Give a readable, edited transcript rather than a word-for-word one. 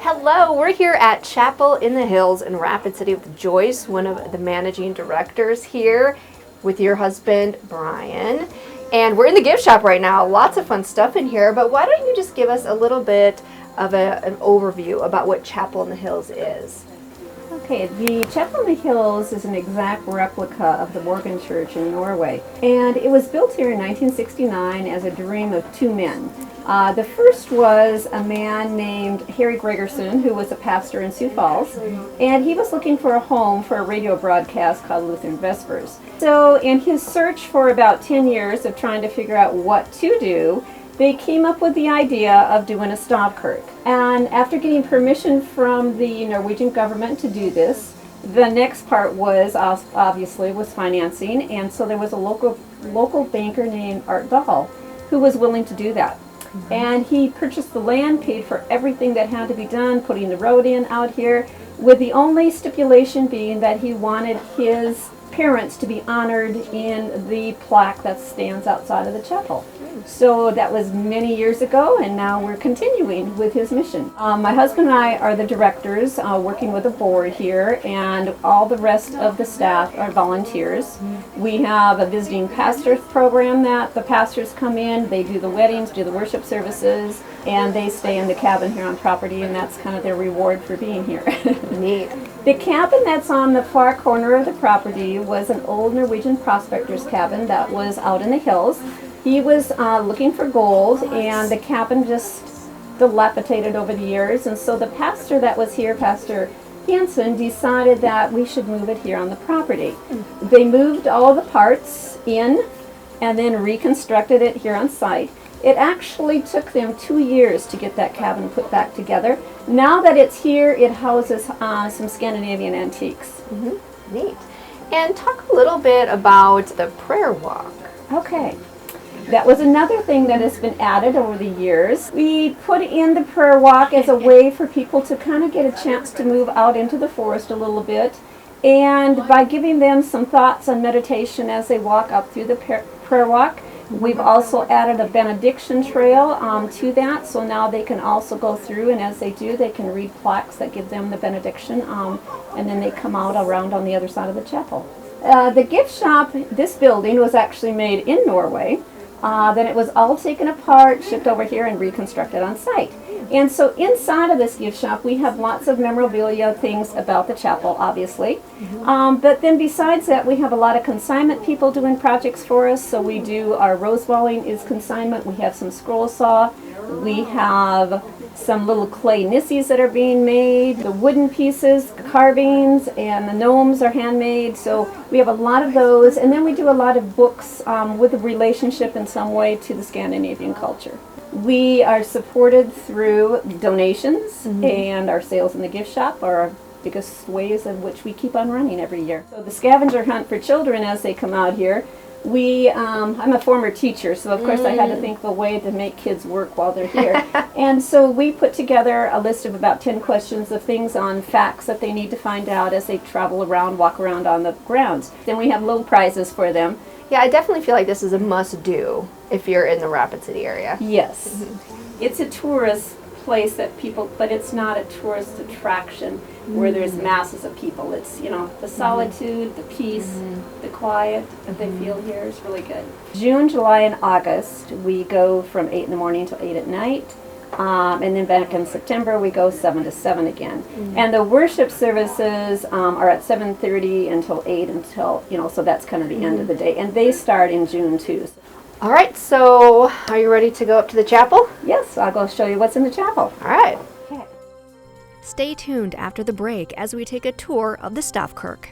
Hello, we're here at Chapel in the Hills in Rapid City with Joyce, one of the managing directors here, with your husband, Brian. And we're in the gift shop right now. Lots of fun stuff in here, but why don't you just give us a little bit of an overview about what Chapel in the Hills is? Okay, the Chapel in the Hills is an exact replica of the Morgan Church in Norway. And it was built here in 1969 as a dream of two men. The first was a man named Harry Gregerson, who was a pastor in Sioux Falls, and he was looking for a home for a radio broadcast called Lutheran Vespers. So in his search for about 10 years of trying to figure out what to do, they came up with the idea of doing a stavkirk. And after getting permission from the Norwegian government to do this, the next part was obviously financing, and so there was a local banker named Art Dahl who was willing to do that. And he purchased the land, paid for everything that had to be done, putting the road in out here, with the only stipulation being that he wanted his parents to be honored in the plaque that stands outside of the chapel. So that was many years ago, and now we're continuing with his mission. My husband and I are the directors, working with the board here, and all the rest of the staff are volunteers. We have a visiting pastors program that the pastors come in, they do the weddings, do the worship services, and they stay in the cabin here on property, and that's kind of their reward for being here. Neat. The cabin that's on the far corner of the property was an old Norwegian prospector's cabin that was out in the hills. He was looking for gold, and the cabin just dilapidated over the years, and so the pastor that was here, Pastor Hansen, decided that we should move it here on the property. They moved all the parts in and then reconstructed it here on site. It actually took them 2 years to get that cabin put back together. Now that it's here, it houses some Scandinavian antiques. Neat. And talk a little bit about the prayer walk. Okay. That was another thing that has been added over the years. We put in the prayer walk as a way for people to kind of get a chance to move out into the forest a little bit, and by giving them some thoughts and meditation as they walk up through the prayer walk. We've also added a benediction trail to that, so now they can also go through, and as they do, they can read plaques that give them the benediction, and then they come out around on the other side of the chapel. The gift shop, this building was actually made in Norway. Then it was all taken apart, shipped over here, and reconstructed on site. And so inside of this gift shop, we have lots of memorabilia, things about the chapel, obviously. But then besides that, we have a lot of consignment people doing projects for us. So we do our rose walling is consignment. We have some scroll saw. We have some little clay nissies that are being made, the wooden pieces, carvings, and the gnomes are handmade. So we have a lot of those, and then we do a lot of books with a relationship in some way to the Scandinavian culture. We are supported through donations, and our sales in the gift shop are our biggest ways in which we keep on running every year. So the Scavenger Hunt for children as they come out here, I'm a former teacher, so of course I had to think of a way to make kids work while they're here. And so we put together a list of about 10 questions of things on facts that they need to find out as they travel around, walk around on the grounds. Then we have little prizes for them. Yeah, I definitely feel like this is a must-do if you're in the Rapid City area. Yes. It's a tourist place that people, but it's not a tourist attraction where there's masses of people. It's, the solitude, the peace, the quiet that they feel here is really good. June, July, and August, we go from 8 in the morning till 8 at night. And then back in September, we go 7 to 7 again. And the worship services are at 7:30 until 8 until, so that's kind of the end of the day. And they start in June, too. All right, so are you ready to go up to the chapel? Yes, I'll go show you what's in the chapel. All right. Okay. Stay tuned after the break as we take a tour of the stavkirk.